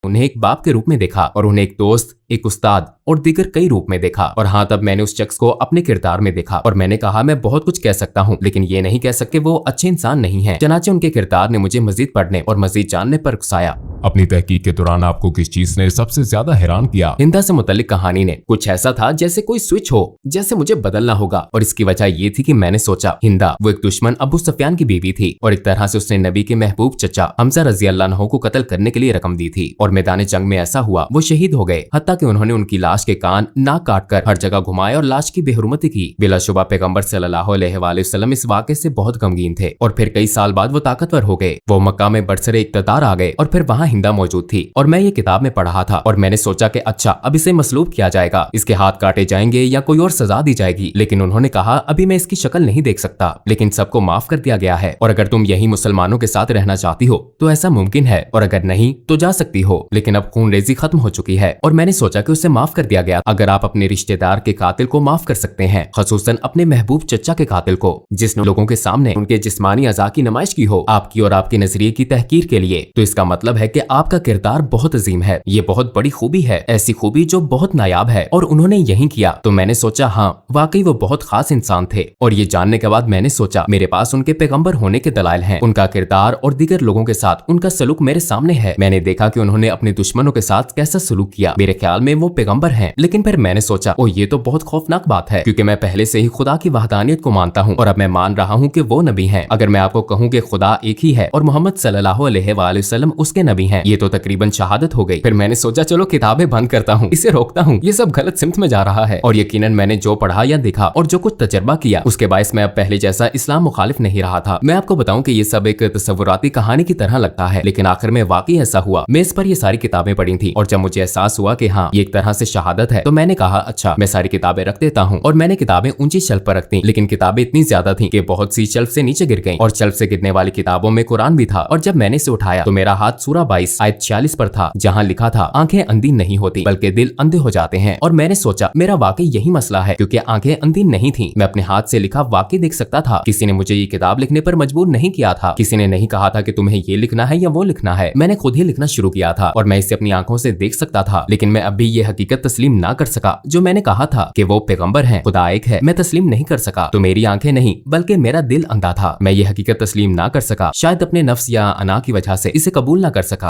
उन्हें एक बाप के रूप में देखा और उन्हें एक दोस्त, एक उस्ताद और दीगर कई रूप में देखा। और हाँ, तब मैंने उस शख्स को अपने किरदार में देखा और मैंने कहा मैं बहुत कुछ कह सकता हूँ लेकिन ये नहीं कह सकते वो अच्छे इंसान नहीं है। चनाचे उनके किरदार ने मुझे मजीद पढ़ने और मजीद जानने पर उकसाया। अपनी तहकीक के दौरान आपको किस चीज ने सबसे ज्यादा हैरान किया? हिंदा से मुतल्लिक कहानी ने कुछ ऐसा था जैसे कोई स्विच हो, जैसे मुझे बदलना होगा। और इसकी वजह ये थी कि मैंने सोचा हिंदा वो एक दुश्मन अबू सुफियान की बीवी थी और एक तरह से उसने नबी के महबूब चचा हमजा रजी अल्लाह अन्हु को कत्ल करने के लिए रकम दी थी। और मैदान जंग में ऐसा हुआ वो शहीद हो गए, हत्ता कि उन्होंने उनकी लाश के कान नाक काट कर हर जगह घुमाए और लाश की बेहुरमती की। बिलाशुबा पैगंबर सल्लल्लाहु अलैहि वसल्लम इस वाक़े से बहुत गमगीन थे और फिर कई साल बाद वो ताकतवर हो गए। वो मक्का में बरसरे इक़्तिदार आ गए और फिर वहाँ हिंदा मौजूद थी और मैं ये किताब में पढ़ा था और मैंने सोचा कि अच्छा अब इसे मसलूब किया जाएगा, इसके हाथ काटे जाएंगे या कोई और सजा दी जाएगी। लेकिन उन्होंने कहा अभी मैं इसकी शक्ल नहीं देख सकता, लेकिन सबको माफ कर दिया गया है और अगर तुम यही मुसलमानों के साथ रहना चाहती हो तो ऐसा मुमकिन है और अगर नहीं तो जा सकती हो, लेकिन अब खून रेजी खत्म हो चुकी है। और मैंने सोचा कि उसे माफ कर दिया गया। अगर आप अपने रिश्तेदार के कातिल को माफ कर सकते हैं, खसूसन अपने महबूब चचा के कातिल को जिसने लोगों के सामने उनके जिस्मानी अज़ा की नुमाइश की हो आपकी और आपके नजरिए की तहकीर के लिए, तो इसका मतलब है कि आपका किरदार बहुत अजीम है। ये बहुत बड़ी खूबी है, ऐसी खूबी जो बहुत नायाब है और उन्होंने यही किया। तो मैंने सोचा हाँ वाकई वो बहुत खास इंसान थे। और ये जानने के बाद मैंने सोचा मेरे पास उनके पैगंबर होने के दलाइल हैं। उनका किरदार और दीगर लोगों के साथ उनका सलूक मेरे सामने है। मैंने देखा कि उन्होंने अपने दुश्मनों के साथ कैसा सलूक किया। मेरे ख्याल में वो पैगंबर हैं। लेकिन फिर मैंने सोचा ओ ये तो बहुत खौफनाक बात है, क्योंकि मैं पहले से ही खुदा की वहदानियत को मानता हूँ और अब मैं मान रहा हूँ कि वो नबी हैं। अगर मैं आपको कहूँ कि खुदा एक ही है और मोहम्मद सल्लल्लाहु अलैहि वसल्लम उसके नबी हैं, ये तो तकरीबन शहादत हो गई। फिर मैंने सोचा चलो किताबें बंद करता हूँ, इसे रोकता हूँ, ये सब गलत सिमत में जा रहा है। और यकीनन मैंने जो पढ़ा या देखा और जो कुछ तजर्बा किया उसके बायस मैं अब पहले जैसा इस्लाम मुखालिफ नहीं रहा था। मैं आपको बताऊं कि ये सब एक तस्वुराती कहानी की तरह लगता है, लेकिन आखिर में वाकई ऐसा हुआ। मैं इस पर ये सारी किताबें पढ़ी थी और जब मुझे एहसास हुआ कि हाँ ये एक तरह से शहादत है, तो मैंने कहा अच्छा मैं सारी किताबें रख देता हूँ। और मैंने किताबें ऊंची शेल्फ पर रखती, लेकिन किताबें इतनी ज्यादा थी कि बहुत सी शेल्फ से नीचे गिर गईं और शेल्फ से गिरने वाली किताबों में कुरान भी था। और जब मैंने इसे उठाया तो मेरा हाथ सूरा 22 आयत 46 पर था, जहाँ लिखा था आंखें अंधी नहीं होती बल्कि दिल अंधे हो जाते हैं। और मैंने सोचा मेरा वाकई यही मसला है, क्योंकि आंखें अंधी नहीं थी। मैं अपने हाथ से लिखा वाकई देख सकता था। किसी ने मुझे ये किताब लिखने पर मजबूर नहीं किया था। किसी ने नहीं कहा था कि तुम्हें ये लिखना है या वो लिखना है। मैंने खुद ही लिखना शुरू किया था और मैं इसे अपनी आंखों से देख सकता था। लेकिन मैं अब भी ये हकीकत तस्लीम ना कर सका जो मैंने कहा था कि वो पैगंबर हैं, खुदा एक है। मैं तस्लीम नहीं कर सका। तो मेरी आंखें नहीं बल्कि मेरा दिल अंधा था। मैं ये हकीकत तस्लीम ना कर सका, शायद अपने नफ्स या अना की वजह से इसे कबूल ना कर सका।